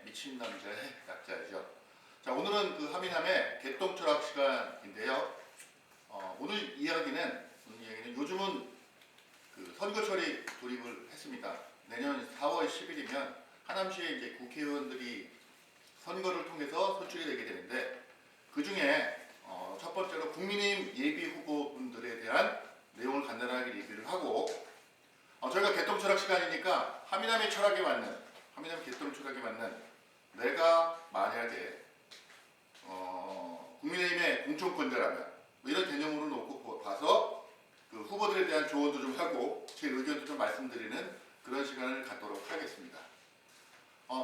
미친 남자의 약자이죠. 자, 오늘은 그 하미남의 개똥철학 시간인데요. 오늘 이야기는 요즘은 그 선거철이 돌입을 했습니다. 내년 4월 10일이면 하남시에 이제 국회의원들이 선거를 통해서 선출이 되게 되는데, 그 중에 첫 번째로 국민의힘 예비 후보분들에 대한 내용을 간단하게 리뷰를 하고, 저희가 개똥철학 시간이니까 하미남의 개똥 철학에 맞는 내가 만약에 국민의힘의 공천권자라면 이런 개념으로 놓고 봐서 그 후보들에 대한 조언도 좀 하고 제 의견도 좀 말씀드리는 그런 시간을 갖도록 하겠습니다.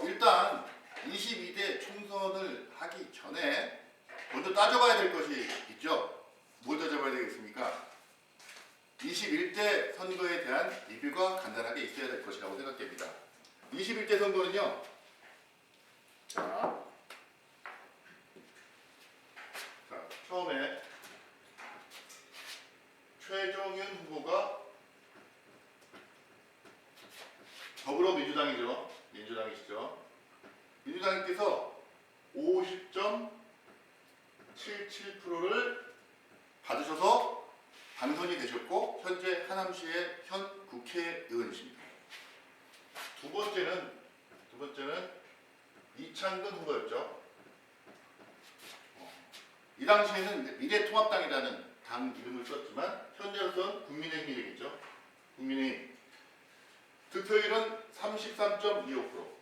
일단 22대 총선을 하기 전에 먼저 따져봐야 될 것이 있죠. 뭘 따져봐야 되겠습니까? 21대 선거에 대한 리뷰가 간단하게 있어야 될 것이라고 생각됩니다. 21대 선거는요. 자, 처음에 최종윤 후보가 더불어민주당이죠. 민주당이시죠. 민주당께서 50.77%를 받으셔서 당선이 되셨고 현재 하남시의 현 국회의원이십니다. 두 번째는 이창근 후보였죠. 이 당시에는 미래통합당이라는 당 이름을 썼지만 현재로서는 국민의힘이 되겠죠. 국민의힘. 득표율은 33.25%.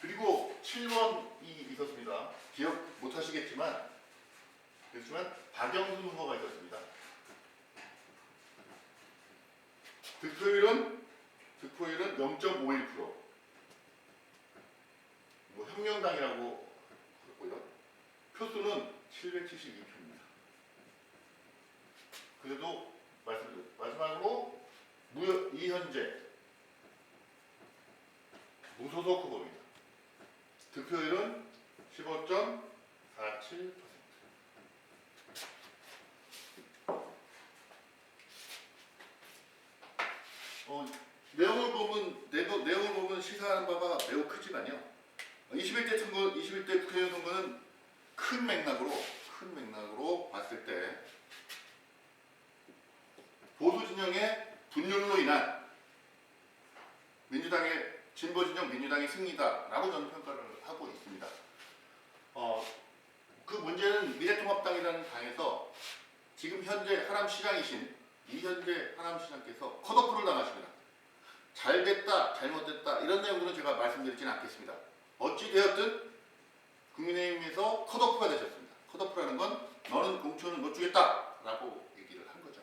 그리고 7번이 있었습니다. 기억 못하시겠지만 그렇지만 박영순 후보가 있었습니다. 득표율은 0.51%. 혁명당이라고 그랬고요. 표수는 772표입니다. 그래도 말씀드렸죠. 마지막으로 이현재 무소속 후보입니다. 득표율은 15.47%. 내용을 보면 시사하는 바가 매우 크지만요. 21대 국회의원 선거는 큰 맥락으로 봤을 때 보수 진영의 분열로 인한 진보 진영 민주당의 승리다라고 저는 평가를 하고 있습니다. 그 문제는 미래통합당이라는 당에서 지금 현재 하남시장이신 이현재 하남시장께서 컷오프를 당하십니다. 잘됐다, 잘못됐다 이런 내용들은 제가 말씀드리지는 않겠습니다. 어찌되었든 국민의힘에서 컷오프가 되셨습니다. 컷오프라는 건 너는 공천을 못 주겠다 라고 얘기를 한 거죠.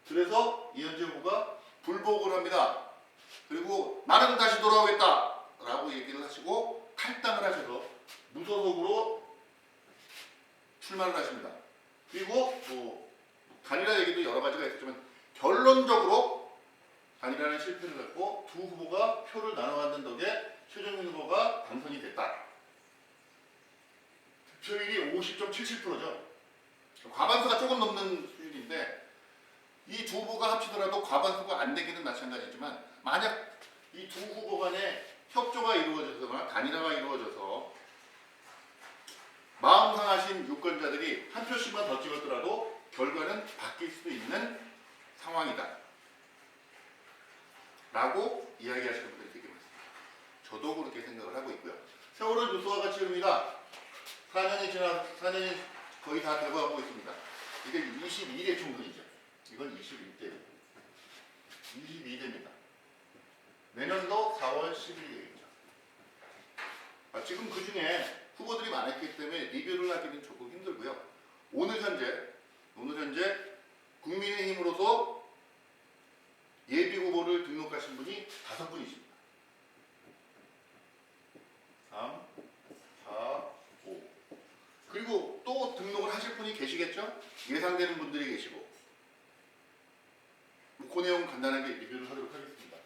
그래서 이현재 후보가 불복을 합니다. 그리고 나는 다시 돌아오겠다 라고 얘기를 하시고 탈당을 하셔서 무소속으로 출마를 하십니다. 그리고 단일화 얘기도 여러 가지가 있었지만 결론적으로 단일화는 실패를 했고 두 후보가 표를 나눠 갖는 덕에 최종윤 후보가 당선이 됐다. 득표율이 50.77%죠. 과반수가 조금 넘는 수준인데 이 두 후보가 합치더라도 과반수가 안 되기는 마찬가지지만 만약 이 두 후보 간에 협조가 이루어져서나 단일화가 이루어져서 마음 상하신 유권자들이 한 표씩만 더 찍었더라도 결과는 바뀔 수도 있는 상황이다 라고 이야기하시는 분들이 되게 많습니다. 저도 그렇게 생각을 하고 있고요. 세월은 뉴스와 같이 흐릅니다. 4년이 거의 다 돼가고 있습니다. 이게 22대 총선이죠. 이건 22대입니다. 내년도 4월 10일이겠죠. 지금 그 중에 후보들이 많았기 때문에 리뷰를 하기는 조금 힘들고요. 오늘 현재 국민의힘으로서 예비 후보를 등록하신 분이 5분이십니다. 3, 4, 5. 그리고 또 등록을 하실 분이 계시겠죠? 예상되는 분들이 계시고. 그 내용 간단하게 리뷰를 하도록 하겠습니다.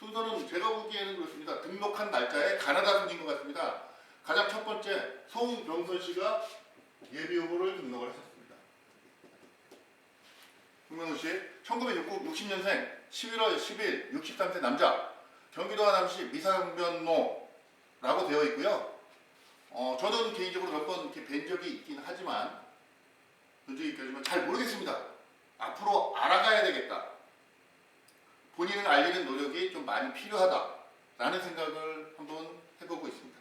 순서는 제가 보기에는 그렇습니다. 등록한 날짜에 가나다 순인 것 같습니다. 가장 첫 번째 송병선 씨가 예비 후보를 등록을 하셨습니다. 김명우 씨, 1960년생 11월 10일 63세 남자, 경기도 하남시 미사병변로라고 되어 있고요. 저는 개인적으로 몇 번 이렇게 뵌 적이 있긴 하지만, 잘 모르겠습니다. 앞으로 알아가야 되겠다. 본인을 알리는 노력이 좀 많이 필요하다라는 생각을 한번 해보고 있습니다.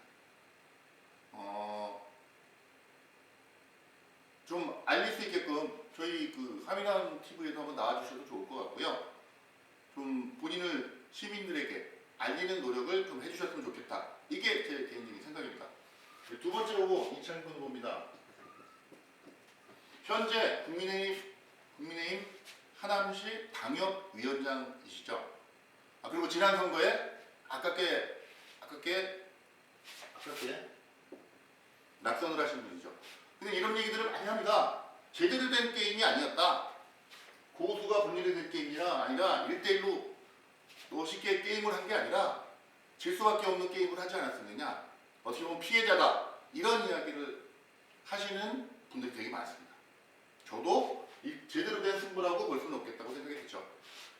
좀 알릴 수 있게끔 저희 그 하미남 TV에도 한번 나와주셔도 좋을 것 같고요. 좀 본인을 시민들에게 알리는 노력을 좀 해주셨으면 좋겠다. 이게 제 개인적인 생각입니다. 두 번째 후보 이창근 후보입니다. 현재 국민의힘 하남시 당협위원장이시죠. 그리고 지난 선거에 아깝게 낙선을 하신 분이죠. 근데 이런 얘기들을 많이 합니다. 제대로 된 게임이 아니었다. 고수가 분리된 게임이라 아니라 1대1로 또 쉽게 게임을 한 게 아니라 질 수밖에 없는 게임을 하지 않았느냐. 어떻게 보면 피해자다. 이런 이야기를 하시는 분들이 되게 많습니다. 저도 제대로 된 승부라고 볼 수는 없겠다고 생각이 되죠.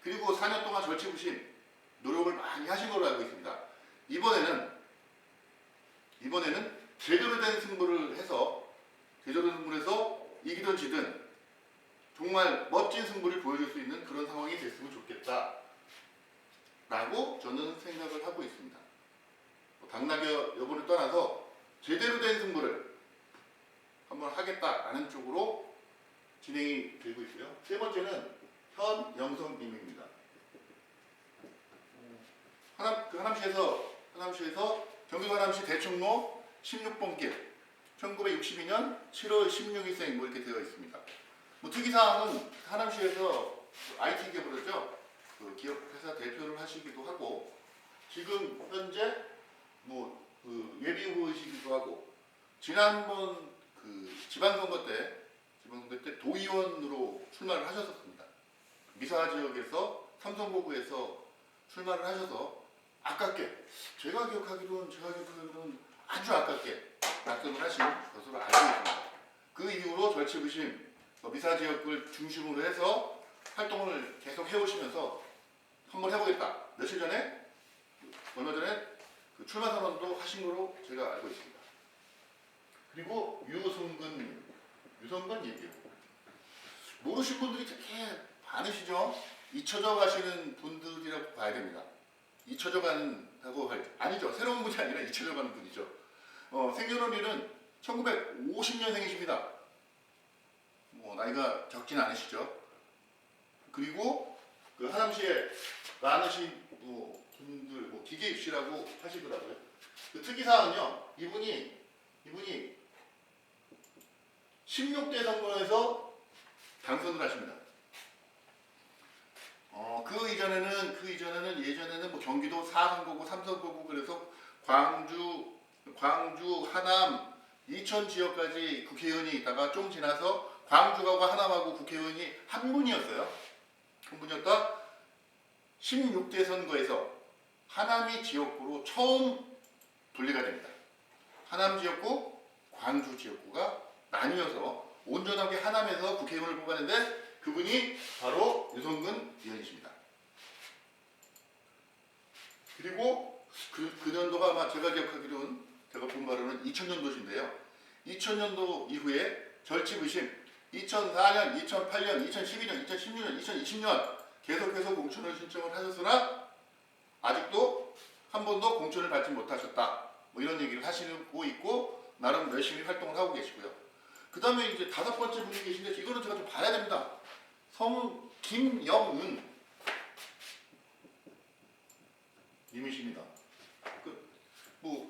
그리고 4년 동안 절치부심 노력을 많이 하신 걸로 알고 있습니다. 이번에는 제대로 된 승부를 해서 이기든 지든 정말 멋진 승부를 보여줄 수 있는 그런 상황이 됐으면 좋겠다 라고 저는 생각을 하고 있습니다. 당락의 여부를 떠나서 제대로 된 승부를 한번 하겠다라는 쪽으로 진행이 되고 있고요. 세 번째는 현영성님입니다. 하남시에서 경기도 하남시 대청로 16번 길 1962년 7월 16일생 이렇게 되어 있습니다. 특이사항은 하남시에서 IT 기업으로죠. 그 기업 회사 대표를 하시기도 하고 지금 현재 예비 후보이시기도 하고 지난번 그 지방선거 때 도의원으로 출마를 하셨었습니다. 미사 지역에서 삼성고구에서 출마를 하셔서 아깝게 제가 기억하기로는 아주 아깝게 낙선을 하신 것으로 알고 있습니다. 그 이후로 절치부심 미사 지역을 중심으로 해서 활동을 계속 해오시면서 한번 해보겠다. 얼마 전에 그 출마 선언도 하신 걸로 제가 알고 있습니다. 그리고 유성근 얘기요. 모르신 분들이 되게 많으시죠? 잊혀져 가시는 분들이라고 봐야 됩니다. 잊혀져 간다고 아니죠. 새로운 분이 아니라 잊혀져 가는 분이죠. 생년월일은 1950년생이십니다. 나이가 적진 않으시죠. 그리고 그 하남시에 많으신 분들 기계 입시라고 하시더라고요. 그 특이사항은요. 이분이 16대 선거에서 당선을 하십니다. 그 이전에는 예전에는 경기도 4선거구, 3선거구 그래서 광주, 하남, 이천 지역까지 국회의원이 있다가 좀 지나서 광주하고 하남하고 국회의원이 한 분이었어요. 한 분이었다. 16대 선거에서 하남이 지역구로 처음 분리가 됩니다. 하남 지역구, 광주 지역구가 나뉘어서 온전하게 하남에서 국회의원을 뽑았는데 그분이 바로 유성근 의원이십니다. 그리고 그 년도가 아마 제가 기억하기로는 제가 본 바로는 2000년도신데요. 2000년도 이후에 절치부심 2004년, 2008년, 2012년, 2016년, 2020년 계속해서 공천을 신청을 하셨으나 아직도 한 번도 공천을 받지 못하셨다. 이런 얘기를 하시고 있고 나름 열심히 활동을 하고 계시고요. 그 다음에 이제 다섯 번째 분이 계신데 이거는 제가 좀 봐야 됩니다. 성 김영은 님이십니다.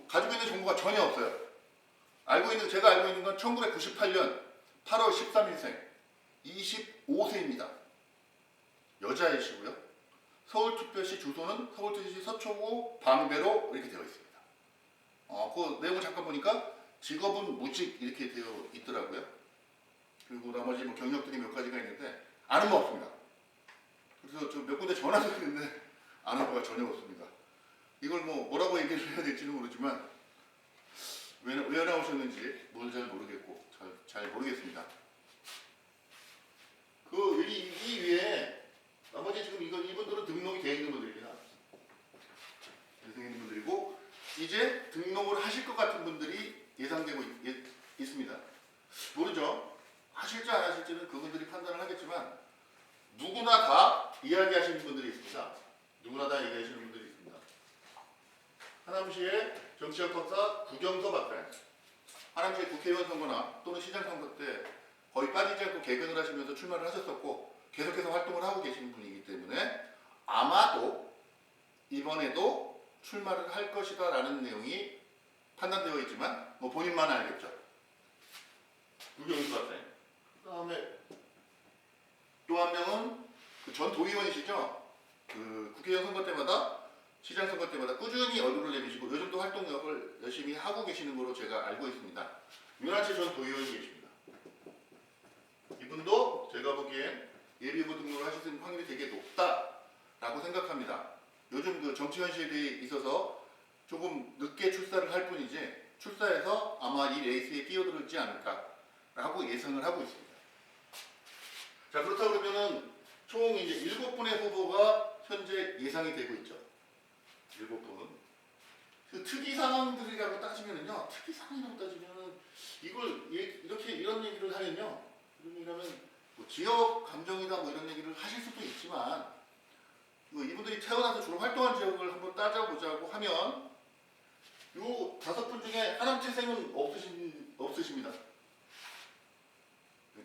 가지고 있는 정보가 전혀 없어요. 제가 알고 있는 건 1998년 8월 13일생 25세입니다. 여자이시고요. 서울특별시 주소는 서울특별시 서초구 방배로 이렇게 되어 있습니다. 그 내용을 잠깐 보니까 직업은 무직 이렇게 되어 있더라고요. 그리고 나머지 경력들이 몇 가지가 있는데 아는 거 없습니다. 그래서 저 몇 군데 전화도 했는데 아는 거가 전혀 없습니다. 이걸 뭐라고 얘기를 해야 될지는 모르지만 왜 나오셨는지 뭘 잘 모르겠고 잘 모르겠습니다. 이 위에 나머지 지금 이분들은 등록이 되어 있는 분들입니다. 되어 있는 분들이고 이제 등록을 하실 것 같은 분들이 예상되고 있습니다. 모르죠. 하실지 안 하실지는 그분들이 판단을 하겠지만 누구나 다 이야기하시는 분들이 있습니다. 누구나 다 얘기하시는 분들이 있습니다. 하남시의 정치적 박사 구경서 박사님, 하남시의 국회의원 선거나 또는 시장 선거 때 거의 빠지지 않고 개근을 하시면서 출마를 하셨었고 계속해서 활동을 하고 계시는 분이기 때문에 아마도 이번에도 출마를 할 것이다 라는 내용이 판단되어 있지만 뭐 본인만 알겠죠. 구경서 박사님. 그 다음에 또 한 명은 그 전 도의원이시죠. 그 국회의원 선거 때마다 시장 선거 때마다 꾸준히 얼굴을 내미시고 요즘도 활동력을 열심히 하고 계시는 걸로 제가 알고 있습니다. 윤한채 전 도의원이 계십니다. 이분도 제가 보기엔 예비후보 등록을 하실 확률이 되게 높다라고 생각합니다. 요즘 그 정치 현실에 있어서 조금 늦게 출사를 할 뿐이지 출사해서 아마 이 레이스에 끼어들지 않을까라고 예상을 하고 있습니다. 자, 그렇다고 그러면은 총 이제 7분의 후보가 현재 예상이 되고 있죠. 7분. 그 특이 상황들이라고 따지면은요, 특이 상황이라고 따지면은 이걸 이런 얘기를 하면요, 이런 얘기하면 뭐 지역 감정이다 뭐 이런 얘기를 하실 수도 있지만 이분들이 태어나서 주로 활동한 지역을 한번 따져보자고 하면 요 5분 중에 하남 태생은 없으십니다.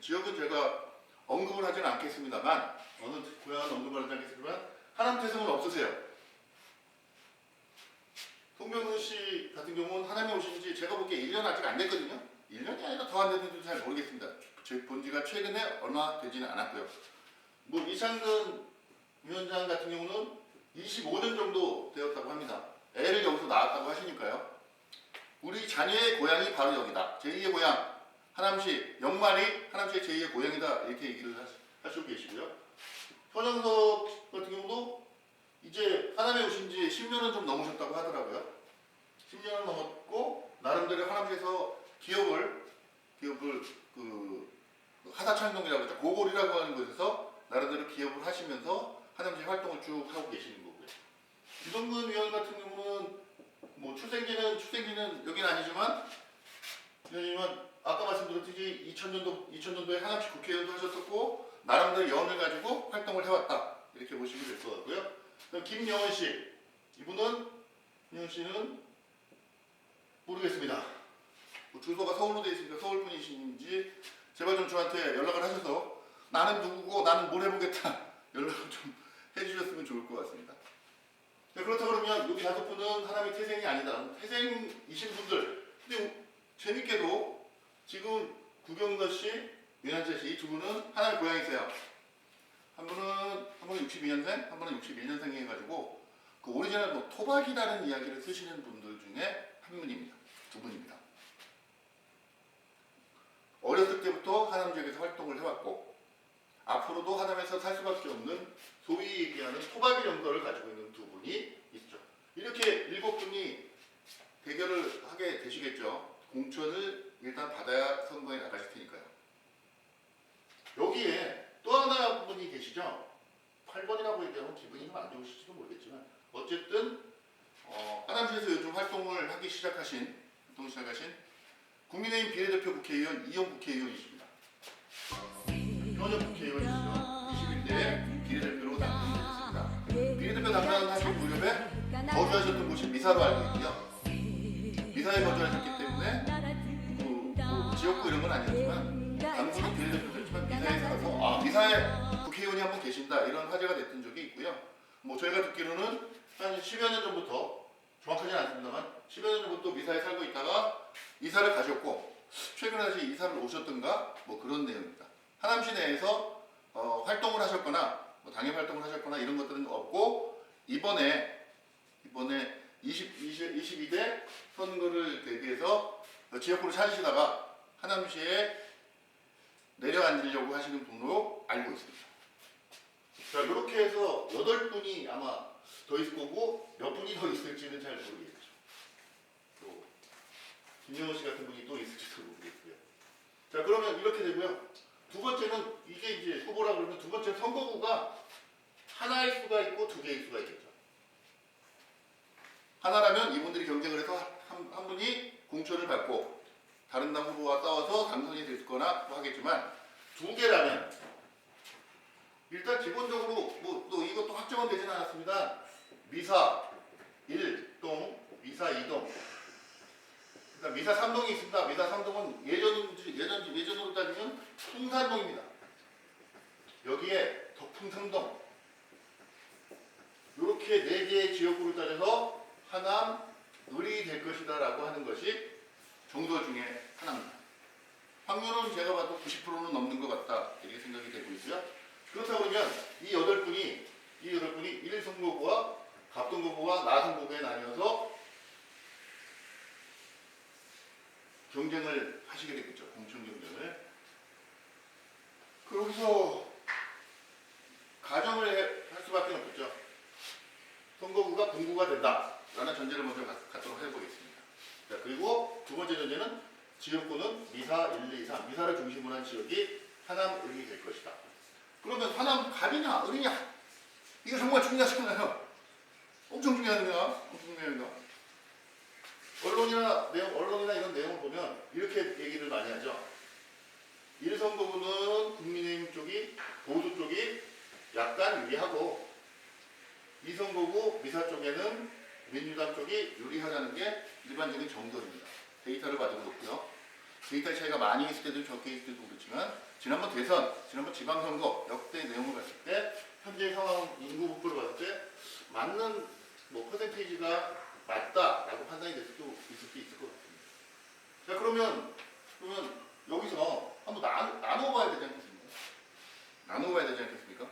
지역은 제가 언급을 하지는 않겠습니다만 어느 고향은 언급을 하지 않겠습니다만 하남 태생은 없으세요. 송병근 씨 같은 경우는 하남에 오신 지 제가 보기에 1년 아직 안 됐거든요. 1년이 아니라 더 안 됐는지 잘 모르겠습니다. 본 지가 최근에 얼마 되지는 않았고요. 뭐 이창근 위원장 같은 경우는 25년 정도 되었다고 합니다. 애를 여기서 낳았다고 하시니까요. 우리 자녀의 고향이 바로 여기다. 제2의 고향. 하남시, 영만이 하남시의 제2의 고향이다. 이렇게 얘기를 하시고 계시고요. 현영석 같은 경우도 이제 하남에 오신 지 10년은 좀 넘으셨다고 하더라고요. 10년은 넘었고 나름대로 하남시에서 기업을 그 하사창동이라고 하죠. 고골이라고 하는 곳에서 나름대로 기업을 하시면서 하남시 활동을 쭉 하고 계시는 거고요. 기성근 위원 같은 경우는 뭐 출생지는 여기는 아니지만 아까 말씀드렸듯이 2000년도에 하남시 국회의원도 하셨었고 나름대로 연을 가지고 활동을 해왔다 이렇게 보시면 될 것 같고요. 그럼 김영원 씨, 김영원 씨는 모르겠습니다. 뭐 주소가 서울로 되어 있으니까 서울 분이신지 제발 좀 저한테 연락을 하셔서 나는 누구고 나는 뭘 해보겠다 연락을 좀 해주셨으면 좋을 것 같습니다. 그렇다고 그러면 여기 5분은 하남이 태생이 아니다. 태생이신 분들. 근데 재밌게도 지금 구경서 씨, 윤한채 씨 이 두 분은 하남의 고향이세요. 한 분은 62년생, 한 분은 61년생이 해가지고 그 오리지널 뭐 토박이라는 이야기를 쓰시는 분들 중에 한 분입니다. 두 분입니다. 어렸을 때부터 하남 지역에서 활동을 해왔고 앞으로도 하남에서 살 수밖에 없는 소위 얘기하는 토박이 정서를 가지고 있는 두 분이 있죠. 이렇게 7분이 대결을 하게 되시겠죠. 공천을 일단 받아야 선거에 나가실 테니까요. 여기에 또 하나 분이 계시죠. 8번이라고 얘기하면 기분이 좀 안 좋으실지도 모르겠지만 어쨌든 하남시에서 요즘 활동을 하기 시작하신 국민의힘 비례대표 국회의원 이용 국회의원이십니다. 현역 국회의원이시죠. 21대 비례대표로 당선되셨습니다. 비례대표 당선하신 무렵에 거주하셨던 곳이 미사로 알고 있고요. 미사에 거주하셨기 때문에 뭐 지역구 이런 건 아니었지만 당분은 비례대표였지만 미사에 살아서 미사에 국회의원이 한 분 계신다 이런 화제가 됐던 적이 있고요. 뭐 저희가 듣기로는 한 10여 년 전부터 정확하지는 않습니다만 10여 년 전부터 미사에 살고 있다가 이사를 가셨고 최근에 다시 이사를 오셨던가 뭐 그런 내용입니다. 하남시 내에서 활동을 하셨거나 뭐 당협 활동을 하셨거나 이런 것들은 없고 이번에 22대 선거를 대비해서 지역구를 찾으시다가 하남시에 내려앉으려고 하시는 분으로 알고 있습니다. 자, 이렇게 해서 8분이 아마 더 있을 거고 몇 분이 더 있을지는 잘 모르겠죠. 또 김영호 씨 같은 분이 또 있을지도 모르겠고요. 자, 그러면 이렇게 되고요. 두 번째는 이게 이제 후보라 그러면 두 번째 선거구가 하나일 수가 있고 두 개일 수가 있겠죠. 하나라면 이분들이 경쟁을 해서 한 분이 공천을 받고 다른 당 후보와 싸워서 당선이 됐거나 뭐 하겠지만 두 개라면 일단 기본적으로 뭐 또 이것도 확정은 되지는 않았습니다. 미사 1동, 미사 2동, 그러니까 미사 3동이 있습니다. 미사 3동은 예전으로 따지면 풍산동입니다. 여기에 덕풍 3동 이렇게 네 개의 지역구를 따져서 하남, 을이 될 것이다 라고 하는 것이 정도 중에 하나입니다. 확률은 제가 봐도 90%는 넘는 것 같다 이렇게 생각이 되고 있고요. 그렇다고 그러면 이 여덟 분이 1선거구와 갑동거구와 나선거구에 나뉘어서 경쟁을 하시게 되겠죠. 공천 경쟁을. 그러고서 가정을 할 수밖에 없겠죠. 선거구가 분구가 된다라는 전제를 먼저 갖도록 해보겠습니다. 자, 그리고 두 번째 전제는 지역구는 미사 1, 2, 3, 미사를 중심으로 한 지역이 하남, 을이 될 것이다. 그러면 하남, 갑이냐, 을이냐? 이거 정말 중요하잖아요. 엄청 중요합니다. 엄청 중요합니다. 언론이나 이런 내용을 보면 이렇게 얘기를 많이 하죠. 1선거구는 국민의힘 쪽이, 보수 쪽이 약간 유리하고 2선거구 미사 쪽에는 민주당 쪽이 유리하다는 게 일반적인 정설입니다. 데이터를 가지고 놓고요. 데이터 차이가 많이 있을 때도 적게 있을 때도 그렇지만 지난번 대선, 지난번 지방선거 역대 내용을 봤을 때 현재 상황 인구 분포를 봤을 때 맞는 뭐 퍼센테이지가 맞다라고 판단이 될 수도 있을 것 같습니다. 자, 그러면 여기서 한번 나눠봐야 되지 않겠습니까? 나눠봐야 되지 않겠습니까?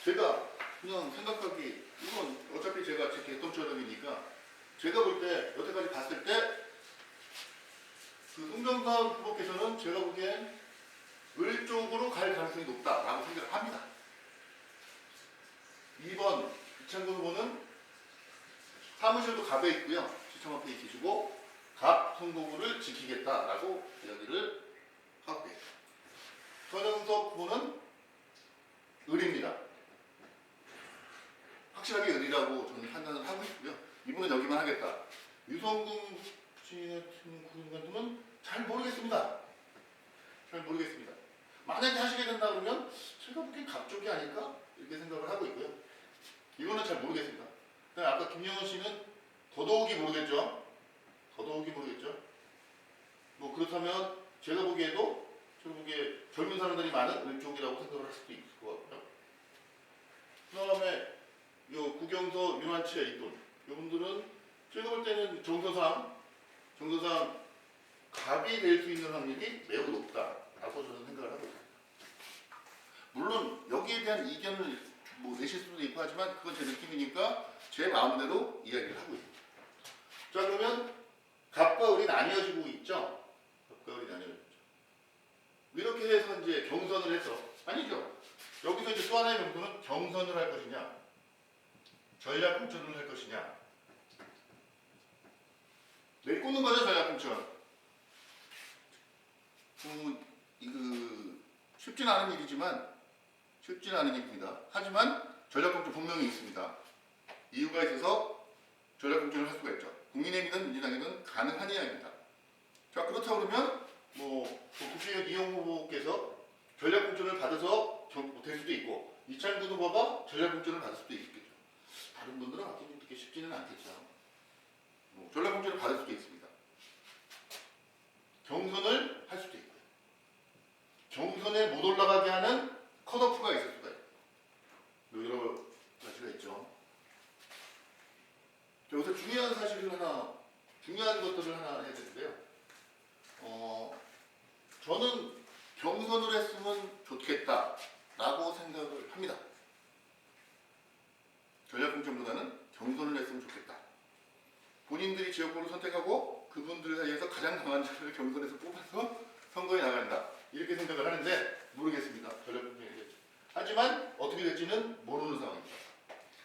제가 그냥 생각하기, 이건 어차피 제가 제 개똥처럼이니까 제가 볼 때, 여태까지 봤을 때 그 송정선 후보께서는 제가 보기엔 을 쪽으로 갈 가능성이 높다라고 생각을 합니다. 2번 이창근 후보는 사무실도 갑에 있고요. 시청 앞에 있으시고 갑 선거구를 지키겠다라고 이야기를 하고 계세요. 전영석 후보는 을입니다. 확실하게 을이라고 저는 판단을 하고 있고요. 이분은 여기만 하겠다. 유성근 씨 같은 경우는 잘 모르겠습니다. 잘 모르겠습니다. 만약에 하시게 된다 그러면 제가 보기엔 갑 쪽이 아닐까? 이렇게 생각을 하고 있고요. 이거는 잘 모르겠습니다. 아까 김영은 씨는 더더욱이 모르겠죠? 더더욱이 모르겠죠? 뭐 그렇다면 제가 보기에 젊은 사람들이 많은 을 쪽이라고 생각을 할 수도 있을 것 같고요. 그 다음에 요 구경서 윤환치의 이분, 이분들은 제가 볼 때는 정서상 갑이 될 수 있는 확률이 매우 높다라고 저는 생각을 하고 있습니다. 물론 여기에 대한 이견을 뭐 내실 수도 있고 하지만 그건 제 느낌이니까 제 마음대로 이야기를 하고 있습니다. 자, 그러면 갑과 을이 나뉘어지고 있죠. 갑과 을이 나뉘어지죠. 이렇게 해서 이제 경선을 해서 아니죠. 여기서 이제 또 하나의 명분은 경선을 할 것이냐, 전략 공천을 할 것이냐. 내꽂는 거죠, 전략 공천. 쉽진 않은 일입니다. 하지만 전략 공천 분명히 있습니다. 이유가 있어서 전략 공천을 할 수가 있죠. 국민의힘이든 민주당이든 가능한 이야기입니다. 자, 그렇다고 그러면 국회의원 이용 후보께서 전략 공천을 받아서 될 수도 있고 이창근 후보가 전략 공천을 받을 수도 있겠죠. 다른 분들은 아직 그렇게 쉽지는 않겠죠. 전략 공천을 받을 수도 있습니다. 경선을 할 수도 있고요. 경선에 못 올라가게 하는 컷오프가 있을 수가 있고 여러 가지가 있죠. 여기서 중요한 것들을 하나 해야 되는데요. 저는 경선을 했으면 좋겠다라고 생각을 합니다. 전략공천보다는 경선을 했으면 좋겠다. 본인들이 지역구를 선택하고 그분들 사이에서 가장 강한 자를 경선에서 뽑아서 선거에 나간다. 이렇게 생각을 하는데 모르겠습니다. 전략공천이겠죠. 하지만 어떻게 될지는 모르는 상황입니다.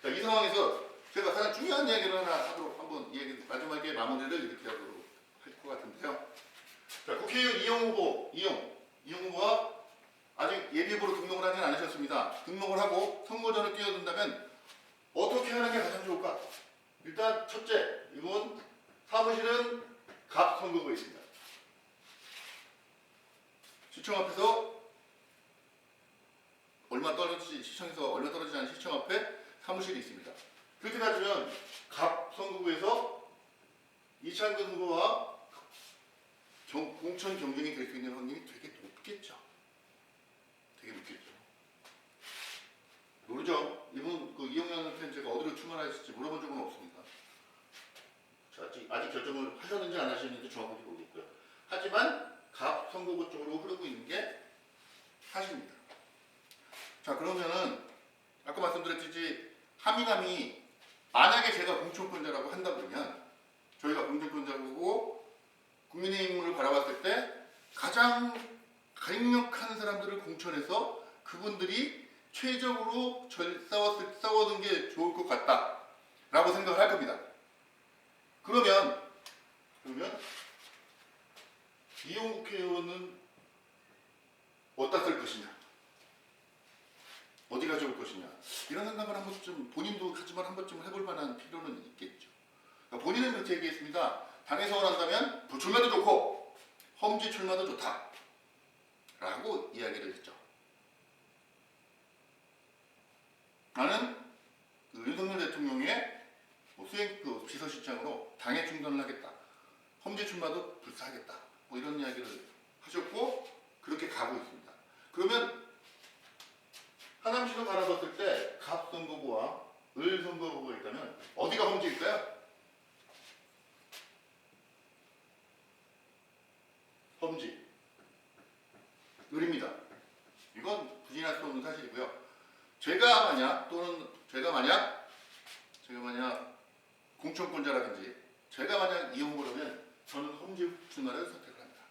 자, 이 상황에서 제가 가장 중요한 이야기를 하나 하도록 한번 마지막에 마무리를 이렇게 하도록 할 것 같은데요. 자, 자, 국회의원 이용 후보가 아직 예비후보로 등록을 하진 않으셨습니다. 등록을 하고 선거전을 뛰어든다면 어떻게 하는 게 가장 좋을까? 일단 첫째, 이건 사무실은 갑 선거구에 있습니다. 시청 앞에서 시청에서 얼마 떨어지지 않은 시청 앞에 사무실이 있습니다. 그렇게 따지면 갑 선거구에서 이창근 후보와 공천 경쟁이 될 수 있는 확률이 되게 높겠죠. 되게 높겠죠. 모르죠. 이분 이용현한테는 제가 어디로 출마하실지 물어본 적은 없습니다. 아직 결정을 하셨는지 안 하셨는지 정확하게 모르겠고요. 하지만 갑 선거구 쪽으로 흐르고 있는 게 사실입니다. 자, 그러면은 아까 말씀드렸듯이 함의남이 만약에 제가 공천권자라고 한다 그러면 저희가 공천권자고 국민의힘을 바라봤을 때 가장 강력한 사람들을 공천해서 그분들이 최적으로 싸워는 게 좋을 것 같다라고 생각을 할 겁니다. 그러면 이용 국회의원은 어디다 쓸 것이냐, 어디 가져올 것이냐, 이런 생각을 한 번쯤 본인도 하지만 한 번쯤 해볼 만한 필요는 있겠죠. 그러니까 본인은 그렇게 얘기했습니다. 당에서 원한다면 불출마도 좋고 험지 출마도 좋다 라고 이야기를 했죠. 나는 윤석열 대통령의 수행 비서실장으로 당에 충성을 하겠다, 험지 출마도 불사하겠다, 이런 이야기를 하셨고 그렇게 가고 있습니다. 그러면 하남시로 바라봤을 때 갑 선거구와 을 선거구가 있다면 어디가 험지일까요? 험지, 을입니다. 이건 부인할 수 없는 사실이고요. 제가 만약 공천권자라든지 제가 만약 이용 후보라면 저는 험지 출마를 선택을 합니다.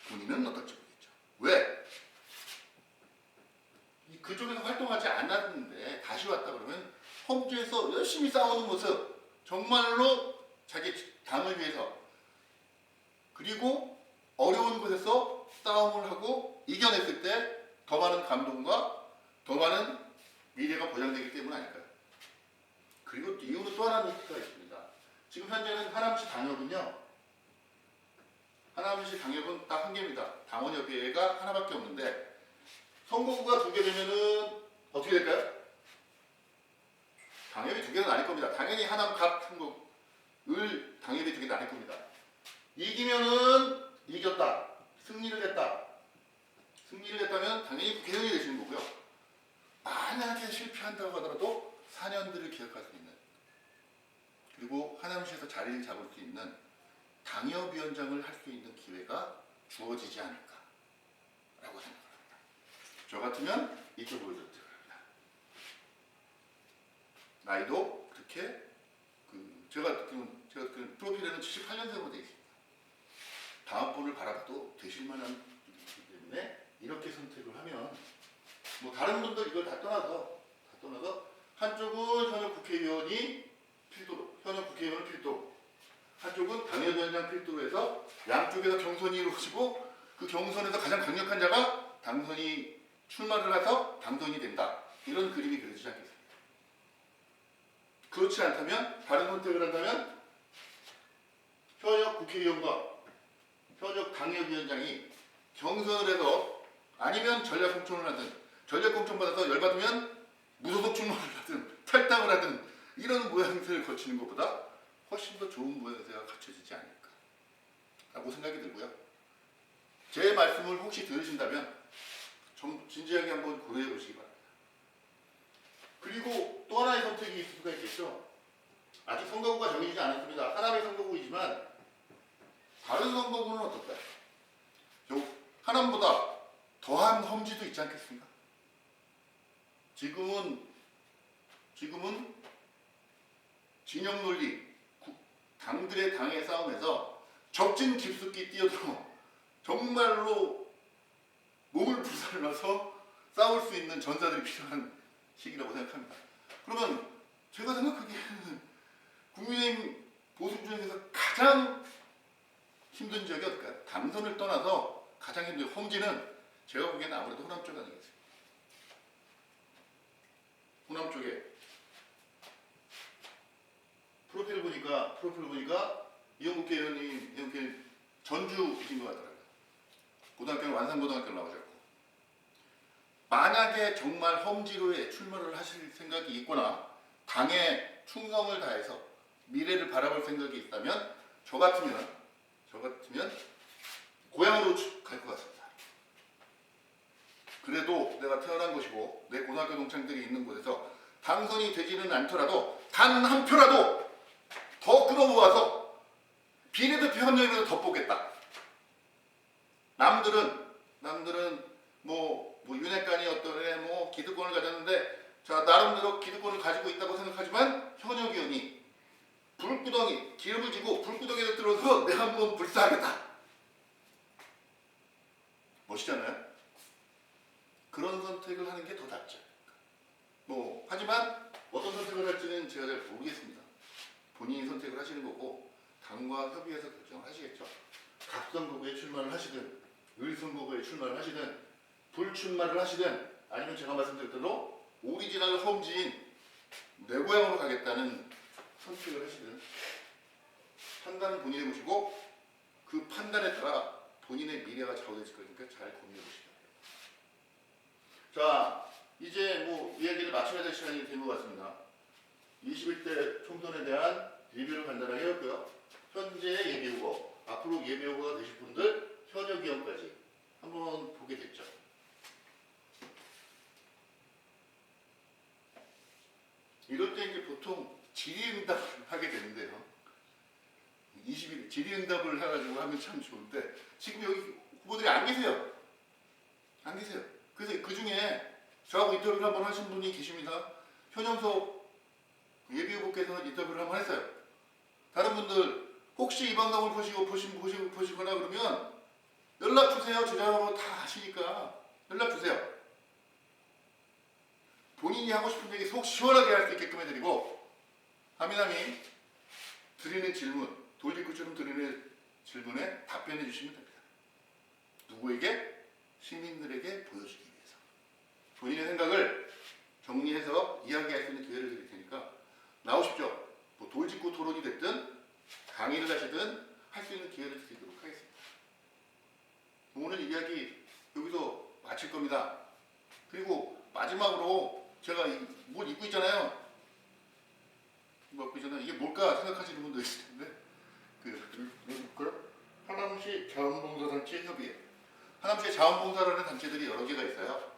본인은 어떨지 모르겠죠. 왜? 그쪽에서 활동하지 않았는데 다시 왔다 그러면 험지에서 열심히 싸우는 모습, 정말로 자기 당을 위해서, 그리고 어려운 곳에서 싸움을 하고 이겨냈을 때 더 많은 감동과 더 많은 미래가 보장되기 때문 아닐까요? 그리고 이유는 또 하나는 있가 있습니다. 지금 현재는 하남시 당협은요, 하남시 당협은 딱 한 개입니다. 당원협의회가 하나밖에 없는데 선거구가 2개 되면은 어떻게 될까요? 당협이 2개는 아닐 겁니다. 당연히 하남 갑 선거 을 당협이 2개는 아닐 겁니다. 이기면은 이겼다, 승리를 했다면 당연히 국회의원이 되시는 거고요. 만약에 실패한다고 하더라도 4년들을 기억할 수 있는, 그리고 하남시에서 자리를 잡을 수 있는 당협위원장을 할 수 있는 기회가 주어지지 않을까라고 생각합니다. 저 같으면 이쪽으로 들어갑니다. 나이도 그렇게 제가 프로필에는 78년생으로 되어 있습니다. 다음 분을 바라봐도 되실 만한 분이기 때문에 이렇게 선택을 하면 다른 분들 이걸 다 떠나서 한쪽은 현역 국회의원을 필두로, 한쪽은 당협위원장 필두로 해서 양쪽에서 경선이 이루어지고 그 경선에서 가장 강력한 자가 당선이 출마를 해서 당선이 된다, 이런 그림이 그려지지 않겠습니까? 그렇지 않다면, 다른 선택을 한다면 현역 국회의원과 현역 당협위원장이 경선을 해서, 아니면 전략공천을 하든, 전략공천 받아서 열받으면 무소속 출마를 하든 탈당을 하든, 이런 모양새를 거치는 것보다 훨씬 더 좋은 모양새가 갖춰지지 않을까 라고 생각이 들고요. 제 말씀을 혹시 들으신다면 좀 진지하게 한번 고려해 보시기 바랍니다. 그리고 또 하나의 선택이 있을 수가 있겠죠. 아직 선거구가 정해지지 않았습니다. 하나의 선거구이지만 다른 선거구는 어떨까요? 하남보다 더한 험지도 있지 않겠습니까? 지금은 진영 논리, 당들의 당의 싸움에서 적진 깊숙이 뛰어들어 정말로 몸을 불살라서 싸울 수 있는 전사들이 필요한 시기라고 생각합니다. 그러면 제가 생각하기에는 국민의힘 보수 중에서 가장 힘든 지역이 어딜까요? 당선을 떠나서 가장 힘든 험지는 제가 보기에는 아무래도 호남 쪽 아니겠어요? 호남 쪽에 프로필 보니까 이영국계 의원님 전주이신 것 같더라고요. 고등학교는 완산고등학교를 나오셨고, 만약에 정말 험지로에 출마를 하실 생각이 있거나 당에 충성을 다해서 미래를 바라볼 생각이 있다면 저 같으면 고향으로 갈 것 같습니다. 그래도 내가 태어난 곳이고 내 고등학교 동창들이 있는 곳에서 당선이 되지는 않더라도 단 한 표라도 더 끌어모아서 비례대표 한 명이라도 더 뽑겠다. 남들은 뭐 윤핵관이 어떠래 뭐 기득권을 가졌는데, 자, 나름대로 기득권을 가지고 있다고 생각하지만 현역 의원이 불구덩이 기름을 지고 불구덩이에 들어서 내가 한번 불사하겠다. 멋있잖아요. 그런 선택을 하는 게 더 낫죠. 하지만 어떤 선택을 할지는 제가 잘 모르겠습니다. 본인이 선택을 하시는 거고 당과 협의해서 결정을 하시겠죠. 각선거구에 출마를 하시든 을선거구에 출마를 하시든 불출마를 하시든 아니면 제가 말씀드린 대로 오리지널 험지인 내 고향으로 가겠다는 선택을 하시든 판단은 본인이 해보시고 그 판단에 따라 본인의 미래가 좌우되실 거니까 잘 고민해 보시기 바랍니다. 자, 이제 이야기를 마쳐야 될 시간이 된 것 같습니다. 21대 총선에 대한 리뷰를 간단하게 해봤고요. 현재 예비후보, 앞으로 예비후보가 되실 분들, 현역 의원까지 한번 보게 됐죠. 이럴 때 이제 보통 질의응답을 하게 되는데요. 20일 질의응답을 해가지고 하면 참 좋은데 지금 여기 후보들이 안 계세요. 그래서 그 중에 저하고 인터뷰를 한번 하신 분이 계십니다. 현영석 예비후보께서는 인터뷰를 한번 했어요. 다른 분들 혹시 이 방송을 보시거나 그러면 연락 주세요. 저하고 다 아시니까 연락 주세요. 본인이 하고 싶은 얘기 속 시원하게 할 수 있게끔 해드리고, 하미남이 드리는 질문, 돌직구처럼 드리는 질문에 답변해 주시면 됩니다. 누구에게? 시민들에게 보여주기 위해서. 본인의 생각을 정리해서 이야기할 수 있는 기회를 드릴 테니까 나오십시오. 돌직구 토론이 됐든 강의를 하시든 할 수 있는 기회를 드리도록 하겠습니다. 오늘 이야기 여기서 마칠 겁니다. 그리고 마지막으로 제가 뭘 입고 있잖아요. 이게 뭘까 생각하시는 분도 있을 텐데, 하남시 자원봉사단체 협의회. 하남시에 자원봉사라는 단체들이 여러 개가 있어요.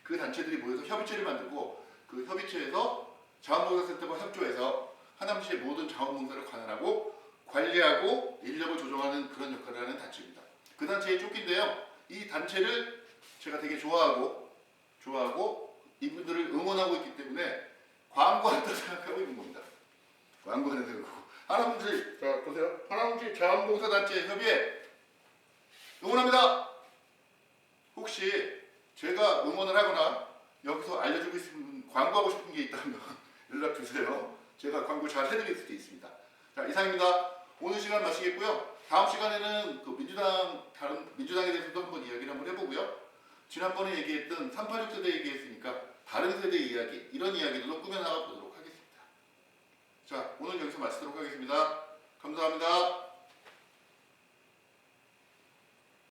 그 단체들이 모여서 협의체를 만들고 그 협의체에서 자원봉사센터와 협조해서 하남시의 모든 자원봉사를 관할하고 관리하고 인력을 조정하는 그런 역할을 하는 단체입니다. 그 단체의 쪽인데요. 이 단체를 제가 되게 좋아하고 이분들을 응원하고 있기 때문에 광고한다 생각하고 있는 겁니다. 광고하는 거고. 하남시, 자 보세요. 하남시 자원봉사단체 협의회 응원합니다. 혹시 제가 응원을 하거나 여기서 알려주고 있으면 광고하고 싶은 게 있다면 연락 주세요. 제가 광고 잘 해드릴 수도 있습니다. 자, 이상입니다. 오늘 시간 마치겠고요. 다음 시간에는 다른 민주당에 대해서도 한번 이야기를 한번 해보고요. 지난번에 얘기했던 386 세대 얘기했으니까 다른 세대 이야기, 이런 이야기들도 꾸며나가 보도록 하겠습니다. 자, 오늘 여기서 마치도록 하겠습니다. 감사합니다.